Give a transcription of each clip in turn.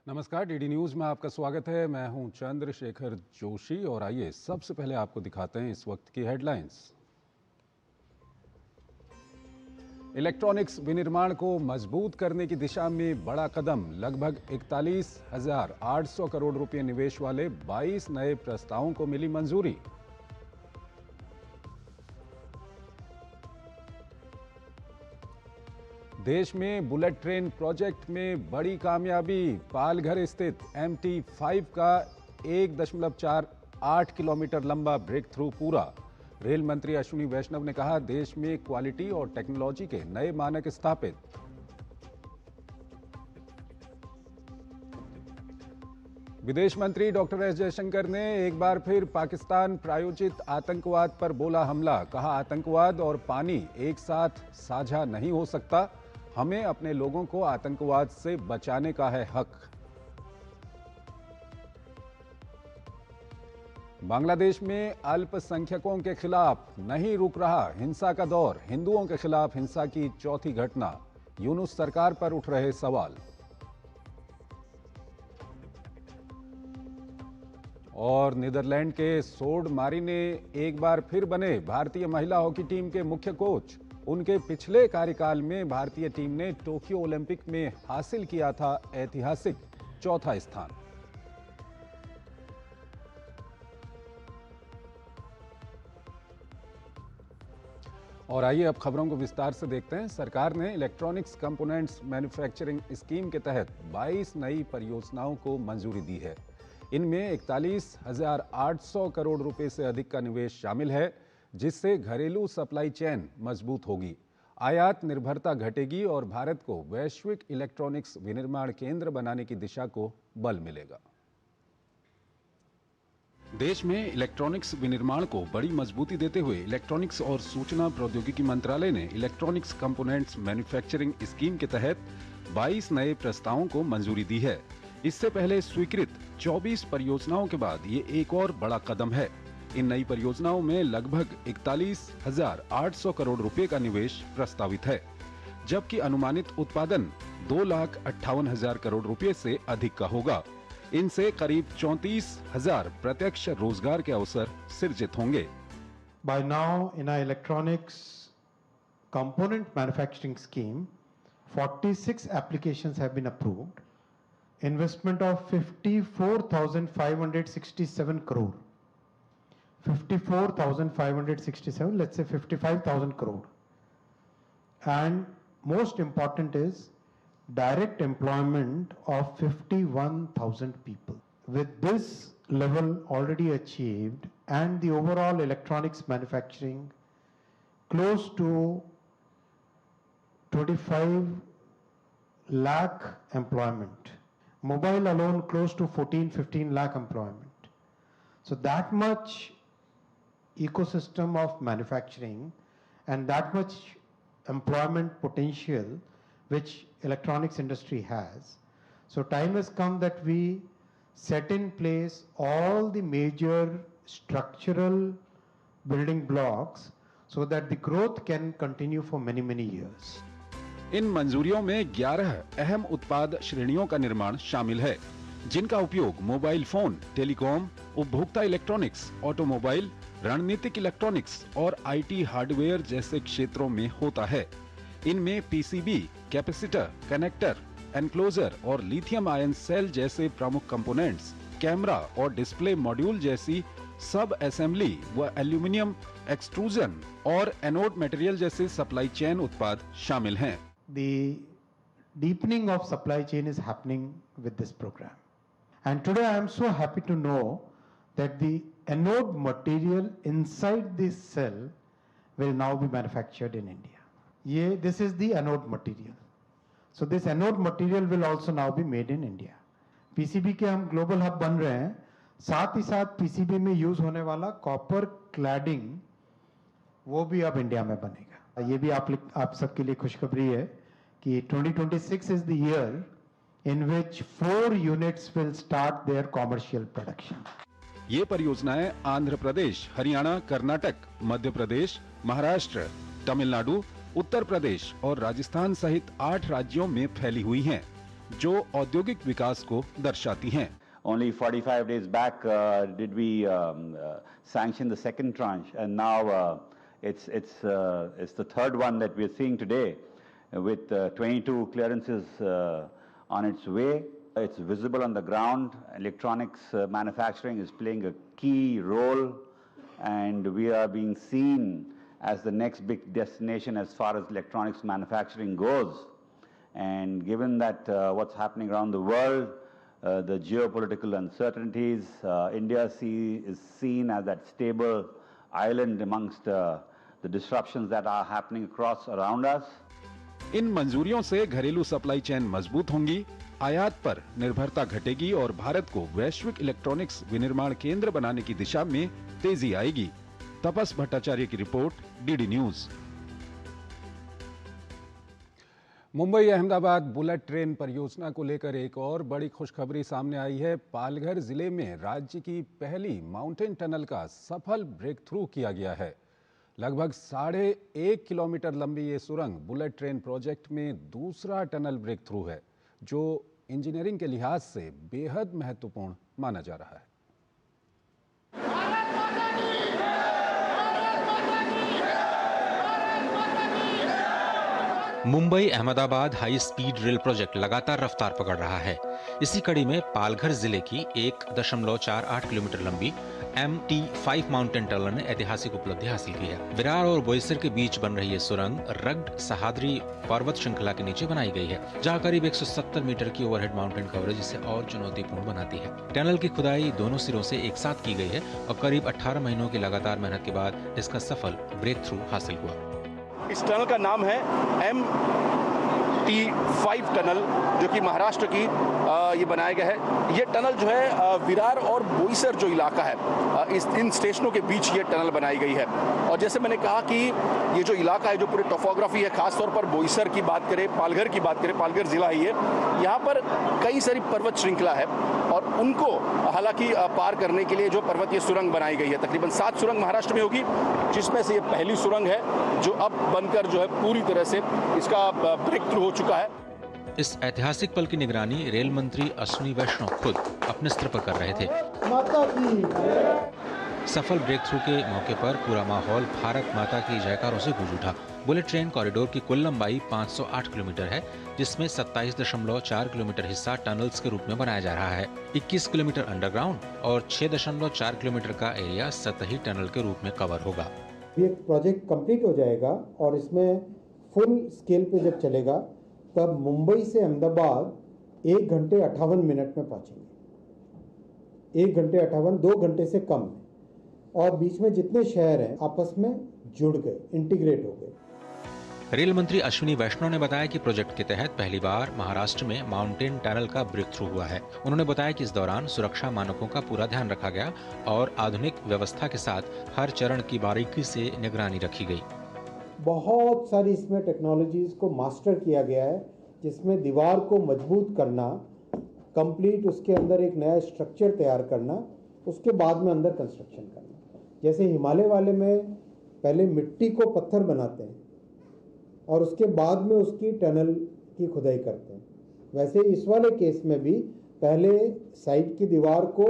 नमस्कार, DD news में आपका स्वागत है। मैं हूं चंद्रशेखर जोशी और आइए सबसे पहले आपको दिखाते हैं इस वक्त की हेडलाइंस। इलेक्ट्रॉनिक्स विनिर्माण को मजबूत करने की दिशा में बड़ा कदम। लगभग 41,800 करोड़ रुपए निवेश वाले 22 नए प्रस्तावों को मिली मंजूरी। देश में बुलेट ट्रेन प्रोजेक्ट में बड़ी कामयाबी। पालघर स्थित MT5 का 1.48 किलोमीटर लंबा ब्रेक थ्रू पूरा। रेल मंत्री अश्विनी वैष्णव ने कहा, देश में क्वालिटी और टेक्नोलॉजी के नए मानक स्थापित। विदेश मंत्री डॉक्टर एस जयशंकर ने एक बार फिर पाकिस्तान प्रायोजित आतंकवाद पर बोला हमला। कहा, आतंकवाद और पानी एक साथ साझा नहीं हो सकता। हमें अपने लोगों को आतंकवाद से बचाने का है हक। बांग्लादेश में अल्पसंख्यकों के खिलाफ नहीं रुक रहा हिंसा का दौर। हिंदुओं के खिलाफ हिंसा की चौथी घटना। यूनुस सरकार पर उठ रहे सवाल। और नीदरलैंड के सोड मारी ने एक बार फिर बने भारतीय महिला हॉकी टीम के मुख्य कोच। उनके पिछले कार्यकाल में भारतीय टीम ने टोक्यो ओलंपिक में हासिल किया था ऐतिहासिक चौथा स्थान। और आइए अब खबरों को विस्तार से देखते हैं। सरकार ने इलेक्ट्रॉनिक्स कंपोनेंट्स मैन्युफैक्चरिंग स्कीम के तहत 22 नई परियोजनाओं को मंजूरी दी है। इनमें 41,800 करोड़ रुपए से अधिक का निवेश शामिल है, जिससे घरेलू सप्लाई चेन मजबूत होगी, आयात निर्भरता घटेगी और भारत को वैश्विक इलेक्ट्रॉनिक्स विनिर्माण केंद्र बनाने की दिशा को बल मिलेगा। देश में इलेक्ट्रॉनिक्स विनिर्माण को बड़ी मजबूती देते हुए इलेक्ट्रॉनिक्स और सूचना प्रौद्योगिकी मंत्रालय ने इलेक्ट्रॉनिक्स कंपोनेंट्स मैन्युफैक्चरिंग स्कीम के तहत 22 नए प्रस्तावों को मंजूरी दी है। इससे पहले स्वीकृत 24 परियोजनाओं के बाद ये एक और बड़ा कदम है। इन नई परियोजनाओं में लगभग 41,800 करोड़ रुपए का निवेश प्रस्तावित है, जबकि अनुमानित उत्पादन 2,58,000 करोड़ रुपए से अधिक का होगा। इनसे करीब 34,000 प्रत्यक्ष रोजगार के अवसर सृजित होंगे। By now, in our electronics component manufacturing scheme, 46 applications have been approved. Investment of 54,567 crore. 54,567, let's say 55,000 crore. And most important is direct employment of 51,000 people. With this level already achieved and the overall electronics manufacturing close to 25 lakh employment. Mobile alone close to 14-15 lakh employment. So that much ecosystem of manufacturing and that much employment potential which electronics industry has. So time has come that we set in place all the major structural building blocks so that the growth can continue for many years. इन मंजूरियों में 11 अहम उत्पाद श्रेणियों का निर्माण शामिल है, जिनका उपयोग मोबाइल फोन, टेलीकॉम, उपभोक्ता इलेक्ट्रॉनिक्स, ऑटोमोबाइल, रणनीतिक इलेक्ट्रॉनिक्स और IT हार्डवेयर जैसे क्षेत्रों में होता है। इनमें PCB, कैपेसिटर, कनेक्टर, एनक्लोजर और लिथियम आयन सेल जैसे प्रमुख कंपोनेंट्स, कैमरा और डिस्प्ले मॉड्यूल जैसी सब असेंबली व एल्यूमिनियम एक्सट्रूजन और एनोड मटेरियल जैसे सप्लाई चेन उत्पाद शामिल हैं। The deepening of supply chain is happening with this program. And today I am so happy to know that the anode material inside this cell will now be manufactured in India. This is the anode material. So this anode material will also now be made in India. PCB के हम global hub बन रहे हैं, साथ ही साथ PCB में use होने वाला कॉपर क्लैडिंग वो भी अब इंडिया में बनेगा। ये भी आप सबके लिए खुशखबरी है कि 2026 is the year in which 4 units will start their commercial production. ये परियोजनाएं आंध्र प्रदेश, हरियाणा, कर्नाटक, मध्य प्रदेश, महाराष्ट्र, तमिलनाडु, उत्तर प्रदेश और राजस्थान सहित 8 राज्यों में फैली हुई हैं। जो औद्योगिक विकास को दर्शाती हैं। Only 45 days back did we sanction the second tranche, and now it's the third one that we're seeing today, with 22 clearances on its way. It's visible on the ground. Electronics manufacturing is playing a key role, and we are being seen as the next big destination as far as electronics manufacturing goes. And given that what's happening around the world, the geopolitical uncertainties, India is seen as that stable island amongst the disruptions that are happening across around us. इन मंजूरियों से घरेलू supply chain मजबूत होंगी, आयात पर निर्भरता घटेगी और भारत को वैश्विक इलेक्ट्रॉनिक्स विनिर्माण केंद्र बनाने की दिशा में तेजी आएगी। तपस भट्टाचार्य की report, DD news. Mumbai Ahmedabad bullet train परियोजना को लेकर एक और बड़ी खुशखबरी सामने आई है। पालघर जिले में राज्य की पहली माउंटेन टनल का सफल ब्रेक थ्रू किया गया है। लगभग 1.5 किलोमीटर लंबी ये सुरंग बुलेट ट्रेन प्रोजेक्ट में दूसरा टनल ब्रेक थ्रू है, जो इंजीनियरिंग के लिहाज से बेहद महत्वपूर्ण माना जा रहा है। Mumbai Ahmedabad high speed rail project लगातार रफ्तार पकड़ रहा है। इसी कड़ी में पालघर जिले की 1.48 किलोमीटर लंबी MT5 माउंटेन टनल ने ऐतिहासिक उपलब्धि हासिल की है। विरार और बोईसर के बीच बन रही ये सुरंग रग्ड सहाद्री पर्वत श्रृंखला के नीचे बनाई गई है, जहां करीब 170 मीटर की ओवरहेड माउंटेन कवरेज इसे और चुनौतीपूर्ण बनाती है। टनल की खुदाई दोनों सिरों से एक साथ की गई है और करीब 18 महीनों की लगातार मेहनत के बाद इसका सफल ब्रेक थ्रू हासिल हुआ। इस टनल का नाम है MT5 टनल, जो कि महाराष्ट्र की ये बनाया गया है। ये टनल जो है विरार और बोईसर जो इलाका है, इन स्टेशनों के बीच ये टनल बनाई गई है। और जैसे मैंने कहा कि ये जो इलाका है, जो पूरी टोपोग्राफी है, खासतौर पर बोईसर की बात करें, पालघर की बात करें, पालघर जिला है ये, यहाँ पर कई सारी पर्वत श्रृंखला है और उनको हालांकि पार करने के लिए जो पर्वतीय सुरंग बनाई गई है। तकरीबन 7 सुरंग महाराष्ट्र में होगी, जिसमें से ये पहली सुरंग है जो अब बनकर जो है पूरी तरह से इसका ब्रेक थ्रू हो चुका है। इस ऐतिहासिक पल की निगरानी रेल मंत्री अश्विनी वैष्णव खुद अपने स्तर पर कर रहे थे। सफल ब्रेक थ्रू के मौके पर पूरा माहौल भारत माता की जयकारों से गूंज उठा। बुलेट ट्रेन कॉरिडोर की कुल लंबाई 508 किलोमीटर है, जिसमें 27.4 किलोमीटर हिस्सा टनल्स के रूप में बनाया जा रहा है। 21 किलोमीटर अंडरग्राउंड और 6.4 किलोमीटर का एरिया सतही टनल के रूप में कवर होगा। ये प्रोजेक्ट कंप्लीट हो जाएगा और इसमें फुल स्केल पे जब चलेगा तब मुंबई से अहमदाबाद 1 घंटे 58 मिनट में पहुंचेंगे। 1 घंटे 58, 2 घंटे से कम में, और बीच में जितने शहर हैं आपस में जुड़ गए, इंटीग्रेट हो गए। रेल मंत्री अश्विनी वैष्णव ने बताया कि प्रोजेक्ट के तहत पहली बार महाराष्ट्र में माउंटेन टनल का ब्रेक थ्रू हुआ है। उन्होंने बताया कि इस दौरान सुरक्षा मानकों का पूरा ध्यान रखा गया और आधुनिक व्यवस्था के साथ हर चरण की बारीकी से निगरानी रखी गई। बहुत सारी इसमें टेक्नोलॉजीज को मास्टर किया गया है, जिसमें दीवार को मजबूत करना, कंप्लीट उसके अंदर एक नया स्ट्रक्चर तैयार करना, उसके बाद में अंदर कंस्ट्रक्शन करना। जैसे हिमालय वाले में पहले मिट्टी को पत्थर बनाते हैं और उसके बाद में उसकी टनल की खुदाई करते हैं, वैसे इस वाले केस में भी पहले साइड की दीवार को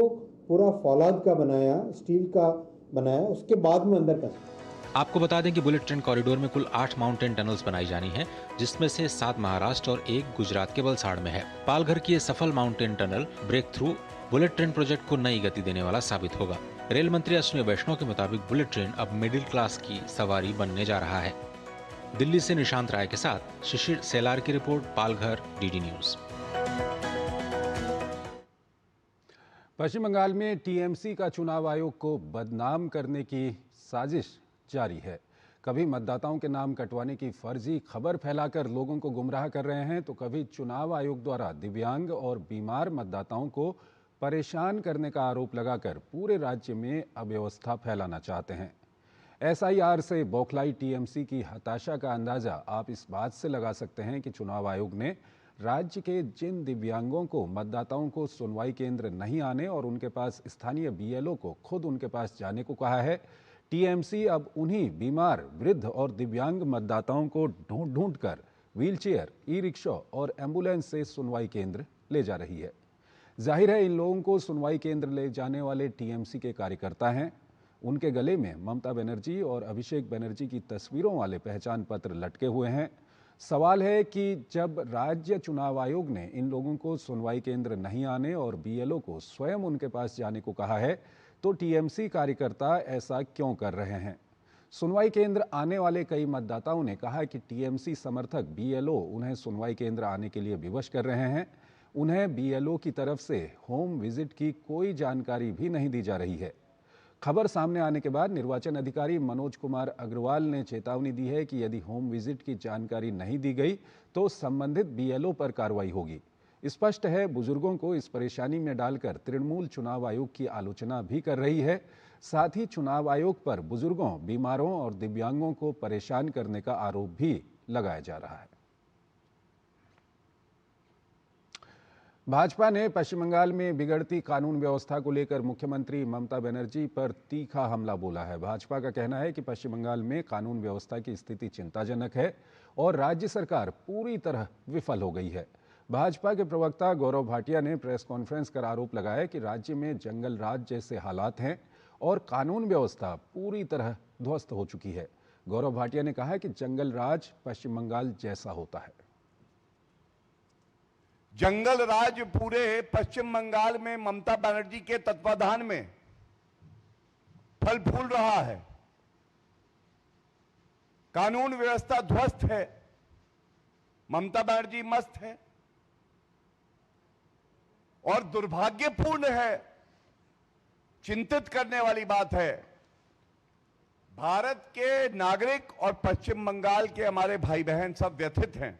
पूरा फौलाद का बनाया, स्टील का बनाया, उसके बाद में अंदर कंस्ट्रक्शन। आपको बता दें कि बुलेट ट्रेन कॉरिडोर में कुल 8 माउंटेन टनल्स बनाई जानी है, जिसमें से 7 महाराष्ट्र और 1 गुजरात के वलसाड़ में है। पालघर की ये सफल mountain tunnel breakthrough bullet train project को नई गति देने वाला साबित होगा। रेल मंत्री अश्विनी वैष्णव के मुताबिक बुलेट ट्रेन अब मिडिल क्लास की सवारी बनने जा रहा है। दिल्ली से निशांत राय के साथ शिशिर सेलार की रिपोर्ट, पालघर, डीडी न्यूज। पश्चिम बंगाल में टीएमसी का चुनाव आयोग को बदनाम करने की साजिश जारी है। कभी मतदाताओं के नाम कटवाने की फर्जी खबर फैलाकर लोगों को गुमराह कर रहे हैं, तो कभी चुनाव आयोग द्वारा दिव्यांग और बीमार मतदाताओं को परेशान करने का आरोप लगाकर पूरे राज्य में अव्यवस्था फैलाना चाहते हैं। एसआईआर से बौखलाई टीएमसी की हताशा का अंदाजा आप इस बात से लगा सकते हैं कि चुनाव आयोग ने राज्य के जिन दिव्यांगों को मतदाताओं को सुनवाई केंद्र नहीं आने और उनके पास स्थानीय बीएलओ को खुद उनके पास जाने को कहा है, टीएमसी अब उन्हीं बीमार, वृद्ध और दिव्यांग मतदाताओं को ढूंढ कर व्हीलचेयर, ई रिक्शा और एम्बुलेंस से सुनवाई केंद्र ले जा रही है। जाहिर है इन लोगों को सुनवाई केंद्र ले जाने वाले टीएमसी के कार्यकर्ता हैं। उनके गले में ममता बनर्जी और अभिषेक बनर्जी की तस्वीरों वाले पहचान पत्र लटके हुए हैं। सवाल है कि जब राज्य चुनाव आयोग ने इन लोगों को सुनवाई केंद्र नहीं आने और बीएलओ को स्वयं उनके पास जाने को कहा है, तो टीएमसी कार्यकर्ता ऐसा क्यों कर रहे हैं? सुनवाई केंद्र आने वाले कई मतदाताओं ने कहा कि टीएमसी समर्थक बीएलओ उन्हें सुनवाई केंद्र आने के लिए विवश कर रहे हैं। उन्हें बीएलओ की तरफ से होम विजिट की कोई जानकारी भी नहीं दी जा रही है। खबर सामने आने के बाद निर्वाचन अधिकारी मनोज कुमार अग्रवाल ने चेतावनी दी है कि यदि होम विजिट की जानकारी नहीं दी गई तो संबंधित बीएलओ पर कार्रवाई होगी। स्पष्ट है बुजुर्गों को इस परेशानी में डालकर तृणमूल चुनाव आयोग की आलोचना भी कर रही है। साथ ही चुनाव आयोग पर बुजुर्गों, बीमारों और दिव्यांगों को परेशान करने का आरोप भी लगाया जा रहा है। भाजपा ने पश्चिम बंगाल में बिगड़ती कानून व्यवस्था को लेकर मुख्यमंत्री ममता बनर्जी पर तीखा हमला बोला है। भाजपा का कहना है कि पश्चिम बंगाल में कानून व्यवस्था की स्थिति चिंताजनक है और राज्य सरकार पूरी तरह विफल हो गई है। भाजपा के प्रवक्ता गौरव भाटिया ने प्रेस कॉन्फ्रेंस कर आरोप लगाया कि राज्य में जंगल राज जैसे हालात हैं और कानून व्यवस्था पूरी तरह ध्वस्त हो चुकी है। गौरव भाटिया ने कहा कि जंगल राज पश्चिम बंगाल जैसा होता है। जंगल राज पूरे पश्चिम बंगाल में ममता बनर्जी के तत्वाधान में फल फूल रहा है। कानून व्यवस्था ध्वस्त है, ममता बनर्जी मस्त है और दुर्भाग्यपूर्ण है, चिंतित करने वाली बात है। भारत के नागरिक और पश्चिम बंगाल के हमारे भाई बहन सब व्यथित हैं।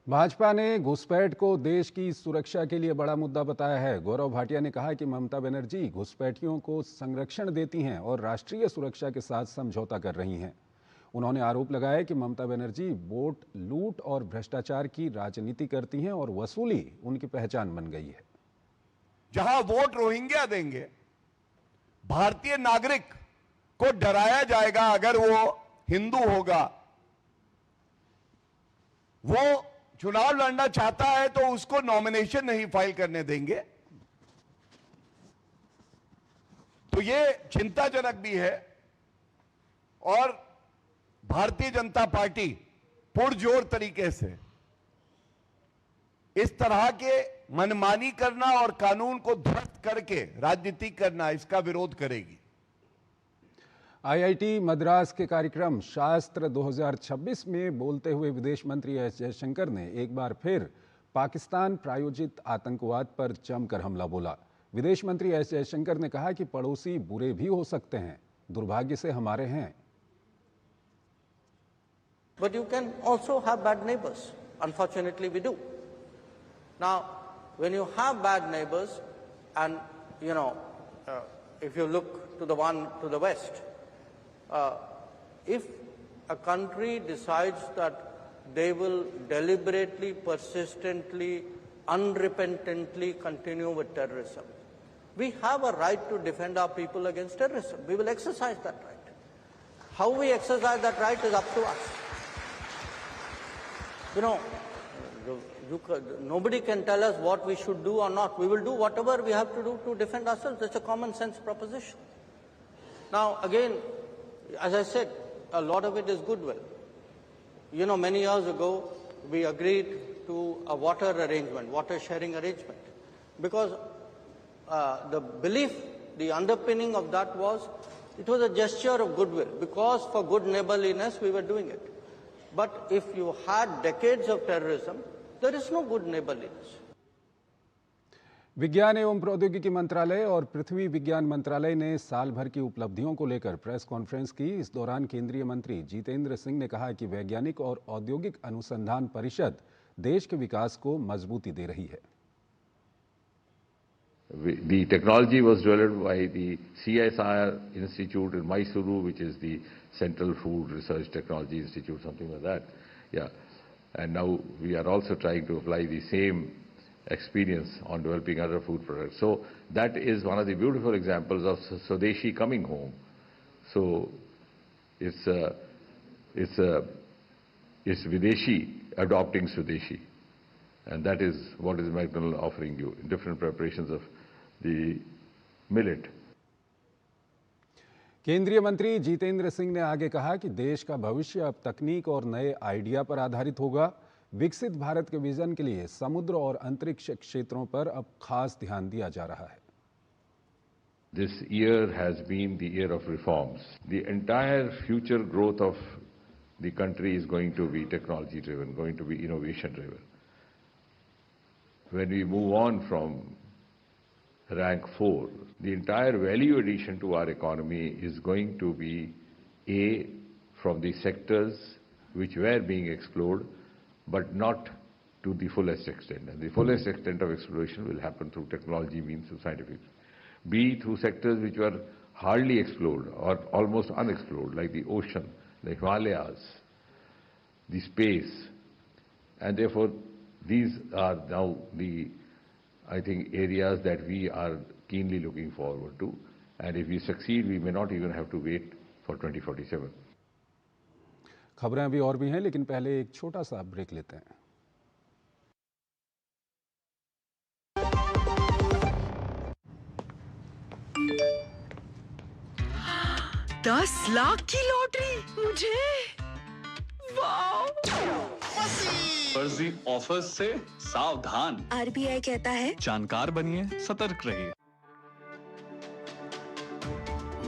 भाजपा ने घुसपैठ को देश की सुरक्षा के लिए बड़ा मुद्दा बताया है। गौरव भाटिया ने कहा कि ममता बनर्जी घुसपैठियों को संरक्षण देती हैं और राष्ट्रीय सुरक्षा के साथ समझौता कर रही हैं। उन्होंने आरोप लगाया कि ममता बनर्जी वोट लूट और भ्रष्टाचार की राजनीति करती हैं और वसूली उनकी पहचान बन गई है। जहां वोट रोहिंग्या देंगे, भारतीय नागरिक को डराया जाएगा अगर वो हिंदू होगा, वो चुनाव लड़ना चाहता है तो उसको नॉमिनेशन नहीं फाइल करने देंगे। तो ये चिंताजनक भी है और भारतीय जनता पार्टी पुरजोर तरीके से इस तरह के मनमानी करना और कानून को ध्वस्त करके राजनीति करना, इसका विरोध करेगी। आईआईटी मद्रास के कार्यक्रम शास्त्र 2026 में बोलते हुए विदेश मंत्री एस जयशंकर ने एक बार फिर पाकिस्तान प्रायोजित आतंकवाद पर जमकर हमला बोला। विदेश मंत्री एस जयशंकर ने कहा कि पड़ोसी बुरे भी हो सकते हैं, दुर्भाग्य से हमारे हैं। But you can also have bad neighbors. Unfortunately, we do. Now, when you have bad neighbors, and if you look to the one to the west, if a country decides that they will deliberately, persistently, unrepentantly continue with terrorism, we have a right to defend our people against terrorism. We will exercise that right. How we exercise that right is up to us. Nobody can tell us what we should do or not. We will do whatever we have to do to defend ourselves. It's a common sense proposition. Now, again, as I said, a lot of it is goodwill. Many years ago, we agreed to a water arrangement, water sharing arrangement, because the belief, the underpinning of that was, it was a gesture of goodwill, because for good neighborliness we were doing it. But if you had decades of terrorism, there is no good neighborliness. विज्ञान एवं प्रौद्योगिकी मंत्रालय और पृथ्वी विज्ञान मंत्रालय ने साल भर की उपलब्धियों को लेकर प्रेस कॉन्फ्रेंस की। इस दौरान केंद्रीय मंत्री जितेंद्र सिंह ने कहा कि वैज्ञानिक और औद्योगिक अनुसंधान परिषद देश के विकास को मजबूती दे रही है। The technology was developed by the CSIR Institute in Mysuru, which is the Central Food Research Technology Institute, something like that. Yeah. And now we are also trying to apply the same experience on developing other food products. So that is one of the beautiful examples of Swadeshi coming home. So it's is Videshi adopting Swadeshi. And that is what is McDonald offering you in different preparations of the millet. केंद्रीय मंत्री जितेंद्र सिंह ने आगे कहा कि देश का भविष्य अब तकनीक और नए आइडिया पर आधारित होगा। विकसित भारत के विजन के लिए समुद्र और अंतरिक्ष क्षेत्रों पर अब खास ध्यान दिया जा रहा है। This year has been the year of reforms. The entire future growth of the country is going to be technology driven, going to be innovation driven. When we move on from rank 4, the entire value addition to our economy is going to be from the sectors which were being explored, but not to the fullest extent. And the fullest extent of exploration will happen through technology means, through scientific, be through sectors which were hardly explored or almost unexplored, like the ocean, the Himalayas, the space. And therefore, these are now the, I think, areas that we are keenly looking forward to. And if we succeed, we may not even have to wait for 2047. खबरें अभी और भी हैं, लेकिन पहले एक छोटा सा ब्रेक लेते हैं। $10 लाख की लॉटरी मुझे, वाह! फर्जी ऑफर्स से सावधान। RBI कहता है जानकार बनिए, सतर्क रहिए।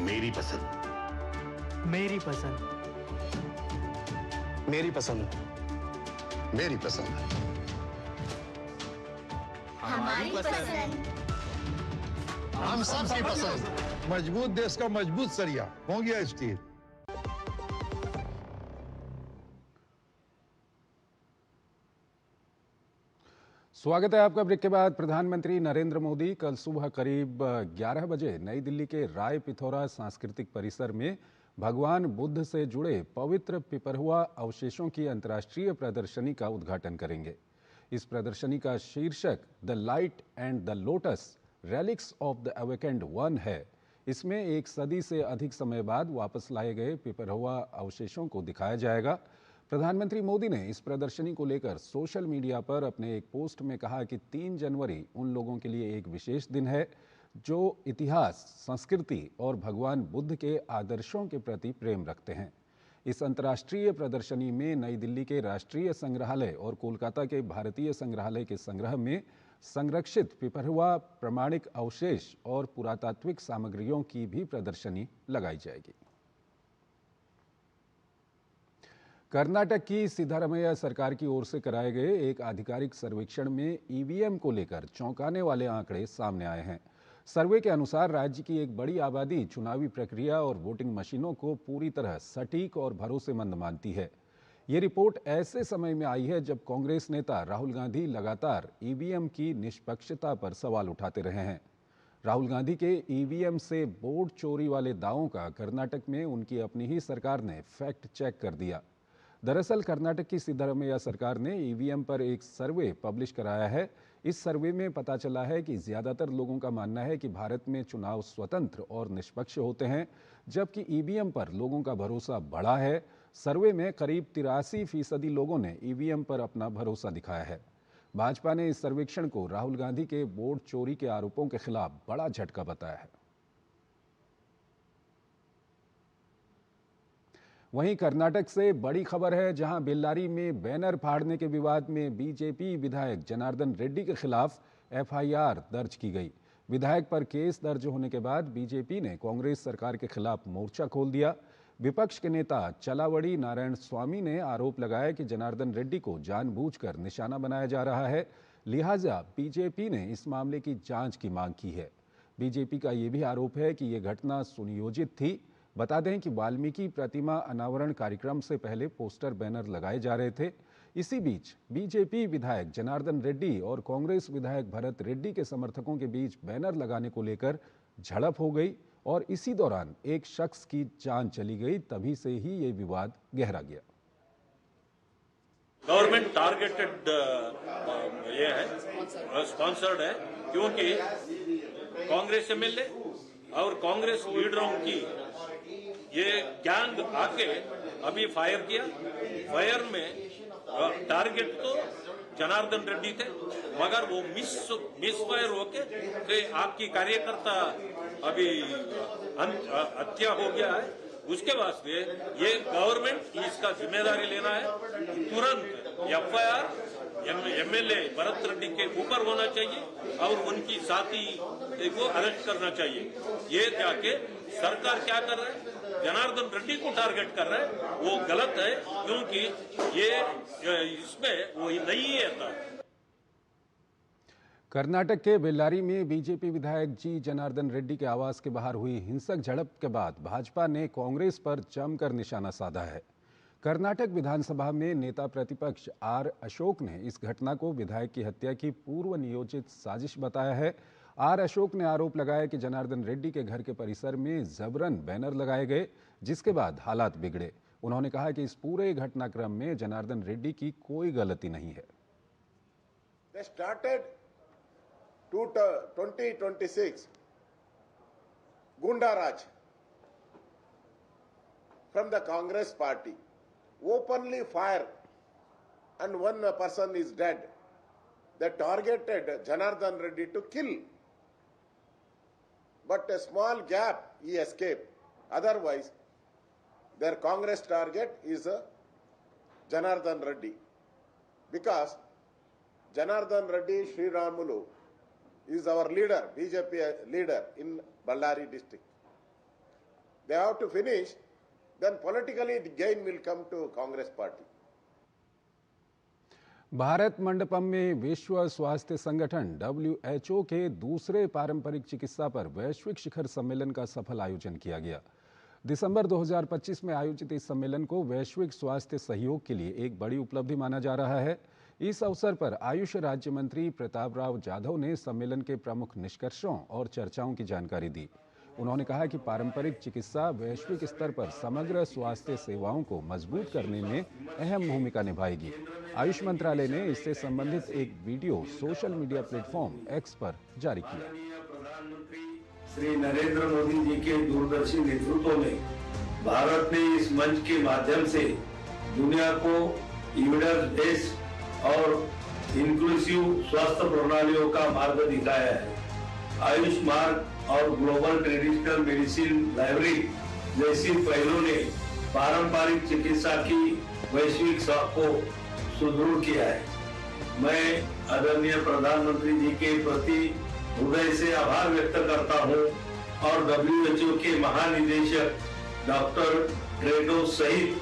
मेरी पसंद, मेरी पसंद, मेरी पसंद, मेरी पसंद, हमारी पसंद, हम सबकी पसंद। मजबूत देश का मजबूत सरिया हो गया स्टील। स्वागत है आपका। ब्रेक के बाद प्रधानमंत्री नरेंद्र मोदी कल सुबह करीब 11 बजे नई दिल्ली के राय पिथौरा सांस्कृतिक परिसर में भगवान बुद्ध से जुड़े पवित्र पिपरहुआ अवशेषों की अंतर्राष्ट्रीय प्रदर्शनी का उद्घाटन करेंगे। इस प्रदर्शनी का शीर्षक the light and the lotus relics of the awakened one है। इसमें एक सदी से अधिक समय बाद वापस लाए गए पिपरहुआ अवशेषों को दिखाया जाएगा। प्रधानमंत्री मोदी ने इस प्रदर्शनी को लेकर सोशल मीडिया पर अपने एक पोस्ट में कहा कि 3 जनवरी उन लोगों के लिए एक विशेष दिन है जो इतिहास, संस्कृति और भगवान बुद्ध के आदर्शों के प्रति प्रेम रखते हैं। इस अंतर्राष्ट्रीय प्रदर्शनी में नई दिल्ली के राष्ट्रीय संग्रहालय और कोलकाता के भारतीय संग्रहालय के संग्रह में संरक्षित पिपरहुआ प्रमाणिक अवशेष और पुरातात्विक सामग्रियों की भी प्रदर्शनी लगाई जाएगी। कर्नाटक की सिद्धारमैया सरकार की ओर से कराए गए एक आधिकारिक सर्वेक्षण में ईवीएम को लेकर चौंकाने वाले आंकड़े सामने आए हैं। सर्वे के अनुसार राज्य की एक बड़ी आबादी चुनावी प्रक्रिया और वोटिंग मशीनों को पूरी तरह सटीक और भरोसेमंद मानती है। ये रिपोर्ट ऐसे समय में आई है जब कांग्रेस नेता राहुल गांधी लगातार ईवीएम की निष्पक्षता पर सवाल उठाते रहे हैं। राहुल गांधी के ईवीएम से वोट चोरी वाले दावों का कर्नाटक में उनकी अपनी ही सरकार ने फैक्ट चेक कर दिया। दरअसल कर्नाटक की सिद्धारमैया सरकार ने ईवीएम पर एक सर्वे पब्लिश कराया है। इस सर्वे में पता चला है कि ज्यादातर लोगों का मानना है कि भारत में चुनाव स्वतंत्र और निष्पक्ष होते हैं, जबकि ईवीएम पर लोगों का भरोसा बढ़ा है। सर्वे में करीब 83% लोगों ने ईवीएम पर अपना भरोसा दिखाया है। भाजपा ने इस सर्वेक्षण को राहुल गांधी के वोट चोरी के आरोपों के खिलाफ बड़ा झटका बताया है। वहीं कर्नाटक से बड़ी खबर है, जहां बेल्लारी में बैनर फाड़ने के विवाद में बीजेपी विधायक जनार्दन रेड्डी के खिलाफ एफआईआर दर्ज की गई। विधायक पर केस दर्ज होने के बाद बीजेपी ने कांग्रेस सरकार के खिलाफ मोर्चा खोल दिया। विपक्ष के नेता चलावड़ी नारायण स्वामी ने आरोप लगाया कि जनार्दन रेड्डी को जानबूझकर निशाना बनाया जा रहा है, लिहाजा बीजेपी ने इस मामले की जांच की मांग की है। बीजेपी का यह भी आरोप है कि यह घटना सुनियोजित थी। बता दें कि वाल्मीकि प्रतिमा अनावरण कार्यक्रम से पहले पोस्टर बैनर लगाए जा रहे थे। इसी बीच बीजेपी विधायक जनार्दन रेड्डी और कांग्रेस विधायक भरत रेड्डी के समर्थकों के बीच बैनर लगाने को लेकर झड़प हो गई और इसी दौरान एक शख्स की जान चली गई। तभी से ही ये विवाद गहरा गया। गवर्नमेंट टारगेटेड ये है, स्पॉन्सर्ड है, क्योंकि कांग्रेस एमएलए और कांग्रेस लीडरों की ये गैंग आके अभी फायर किया। फायर में टारगेट तो जनार्दन रेड्डी थे, मगर वो मिसफायर होके कि आपकी कार्यकर्ता अभी हत्या हो गया है, उसके वास्ते ये गवर्नमेंट इसका जिम्मेदारी लेना है। तुरंत एफआईआर एमएलए भरत रेड्डी के ऊपर होना चाहिए और उनकी साथी को अरेस्ट करना चाहिए। ये जाके सरकार क्या कर रहा है, जनार्दन रेड्डी को टारगेट कर रहा है, वो गलत है, क्योंकि ये इसमें वो नहीं आता। कर्नाटक के बेल्लारी में बीजेपी विधायक जी जनार्दन रेड्डी के आवास के बाहर हुई हिंसक झड़प के बाद भाजपा ने कांग्रेस पर जमकर निशाना साधा है। कर्नाटक विधानसभा में नेता प्रतिपक्ष आर अशोक ने इस घटना को विधायक की हत्या की पूर्व नियोजित साजिश बताया है। आर अशोक ने आरोप लगाया कि जनार्दन रेड्डी के घर के परिसर में जबरन बैनर लगाए गए, जिसके बाद हालात बिगड़े। उन्होंने कहा कि इस पूरे घटनाक्रम में जनार्दन रेड्डी की कोई गलती नहीं है। They started 2026 Gunda Raj from the Congress party, openly fire, and one person is dead. They targeted Janardhan Reddy to kill, but a small gap he escaped. Otherwise, their Congress target is Janardhan Reddy, because Janardhan Reddy Sri Ramulu is our leader, BJP leader in Ballari district. They have to finish, then politically the gain will come to Congress party. Bharat Mandapam में विश्व स्वास्थ्य संगठन WHO के दूसरे पारंपरिक चिकित्सा पर वैश्विक शिखर सम्मेलन का सफल आयोजन किया गया। दिसंबर 2025 में आयोजित इस सम्मेलन को वैश्विक स्वास्थ्य सहयोग के लिए एक बड़ी उपलब्धि माना जा रहा है। इस अवसर पर आयुष राज्य मंत्री प्रताप राव जाधव ने सम्मेलन के प्रमुख निष्कर्षों और चर्चाओं की जानकारी दी। उन्होंने कहा कि पारंपरिक चिकित्सा वैश्विक स्तर पर समग्र स्वास्थ्य सेवाओं को मजबूत करने में अहम भूमिका निभाएगी। आयुष मंत्रालय ने इससे संबंधित एक video social media platform x पर जारी किया। प्रधानमंत्री श्री नरेंद्र मोदी जी के दूरदर्शी नेतृत्व में भारत ने इस मंच के माध्यम से दुनिया को एविडेंस बेस्ड और इंक्लूसिव स्वास्थ्य प्रणालियों का मार्ग दिखाया है। आयुष मार्ग और ग्लोबल ट्रेडिशनल मेडिसिन लाइब्रेरी जैसी पहलों ने पारंपरिक चिकित्सा की वैश्विक साख को सुदृढ़ किया है। मैं आदरणीय प्रधानमंत्री जी के प्रति हृदय से आभार व्यक्त करता हूं और WHO के महानिदेशक डॉक्टर टेड्रोस सहित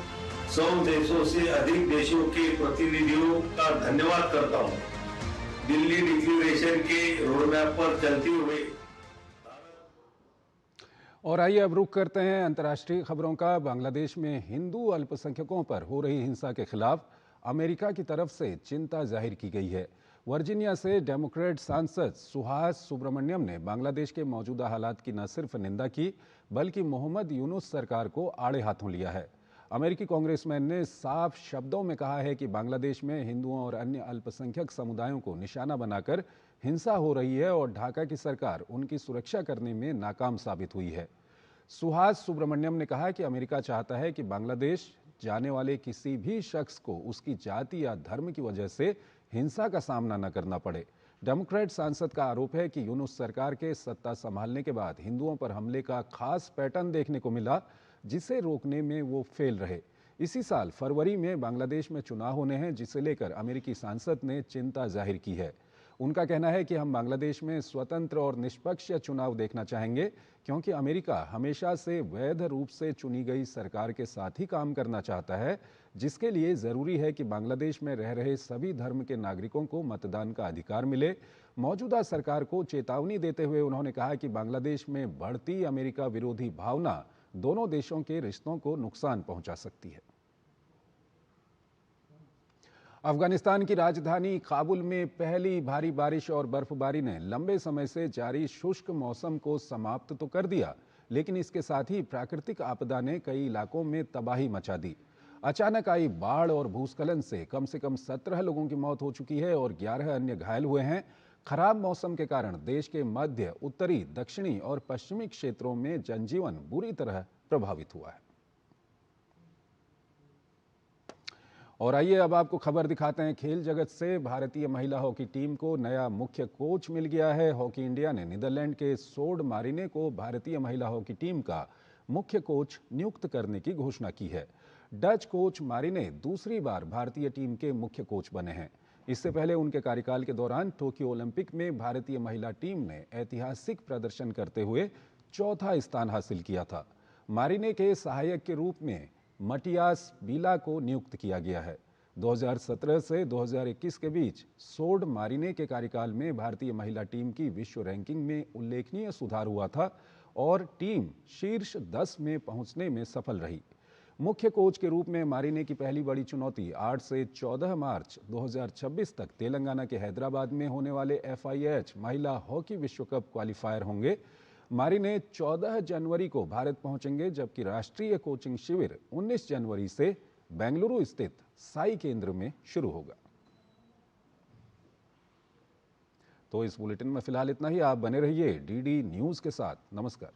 100 देशों से अधिक देशों के प्रतिनिधियों का धन्यवाद करता हूं। दिल्ली डिक्लेरेशन के रोडमैप पर चलते हुए। और आइए अब रुख करते हैं अंतर्राष्ट्रीय खबरों का। बांग्लादेश में हिंदू अल्पसंख्यकों पर हो रही हिंसा के खिलाफ अमेरिका की तरफ से चिंता जाहिर की गई है। वर्जीनिया से डेमोक्रेट सांसद सुहास सुब्रमण्यम ने बांग्लादेश के मौजूदा हालात की न सिर्फ निंदा की, बल्कि मोहम्मद यूनुस सरकार को आड़े हाथों लिया है। अमेरिकी कांग्रेसमैन ने साफ शब्दों में कहा है कि बांग्लादेश में हिंदुओं और अन्य अल्पसंख्यक समुदायों को निशाना बनाकर हिंसा हो रही है और ढाका की सरकार उनकी सुरक्षा करने में नाकाम साबित हुई है। सुहास सुब्रमण्यम ने कहा कि अमेरिका चाहता है कि बांग्लादेश जाने वाले किसी भी शख्स को उसकी जाति या धर्म की वजह से हिंसा का सामना न करना पड़े। डेमोक्रेट सांसद का आरोप है कि यूनुस सरकार के सत्ता संभालने के बाद हिंदुओं पर हमले का खास पैटर्न देखने को मिला, जिसे रोकने में वो फेल रहे। इसी साल फरवरी में बांग्लादेश में चुनाव होने हैं, जिसे लेकर अमेरिकी सांसद ने चिंता जाहिर की है। उनका कहना है कि हम बांग्लादेश में स्वतंत्र और निष्पक्ष चुनाव देखना चाहेंगे, क्योंकि अमेरिका हमेशा से वैध रूप से चुनी गई सरकार के साथ ही काम करना चाहता है, जिसके लिए ज़रूरी है कि बांग्लादेश में रह रहे सभी धर्म के नागरिकों को मतदान का अधिकार मिले। मौजूदा सरकार को चेतावनी देते हुए उन्होंने कहा कि बांग्लादेश में बढ़ती अमेरिका विरोधी भावना दोनों देशों के रिश्तों को नुकसान पहुंचा सकती है। अफगानिस्तान की राजधानी काबुल में पहली भारी बारिश और बर्फबारी ने लंबे समय से जारी शुष्क मौसम को समाप्त तो कर दिया, लेकिन इसके साथ ही प्राकृतिक आपदा ने कई इलाकों में तबाही मचा दी। अचानक आई बाढ़ और भूस्खलन से कम 17 लोगों की मौत हो चुकी है और 11 अन्य घायल हुए हैं। खराब मौसम के कारण देश के मध्य, उत्तरी, दक्षिणी और पश्चिमी क्षेत्रों में जनजीवन बुरी तरह प्रभावित हुआ है। और आइए अब आपको खबर दिखाते हैं खेल जगत से। भारतीय महिला हॉकी टीम को नया मुख्य कोच मिल गया है। हॉकी इंडिया ने नीदरलैंड के सोड मारिने को भारतीय महिला हॉकी टीम का मुख्य कोच नियुक्त करने की घोषणा की है। डच कोच मारिने दूसरी बार भारतीय टीम के मुख्य कोच बने हैं। इससे पहले उनके कार्यकाल के दौरान टोक्यो ओलंपिक में भारतीय महिला टीम ने ऐतिहासिक प्रदर्शन करते हुए चौथा स्थान हासिल किया था। मारिने के सहायक के रूप में मटियास बीला को नियुक्त किया गया है। 2017 से 2021 के बीच सोड मारिने के कार्यकाल में भारतीय महिला टीम की विश्व रैंकिंग में उल्लेखनीय सुधार हुआ था और टीम शीर्ष 10 में पहुंचने में सफल रही। मुख्य कोच के रूप में मारिने की पहली बड़ी चुनौती 8 से 14 मार्च 2026 तक तेलंगाना के हैदराबाद में होने वाले FIH महिला हॉकी विश्व कप क्वालिफायर होंगे। मारिने 14 जनवरी को भारत पहुंचेंगे, जबकि राष्ट्रीय कोचिंग शिविर 19 जनवरी से बेंगलुरु स्थित साई केंद्र में शुरू होगा। तो इस बुलेटिन में फिलहाल इतना ही। आप बने रहिए DD न्यूज के साथ। नमस्कार।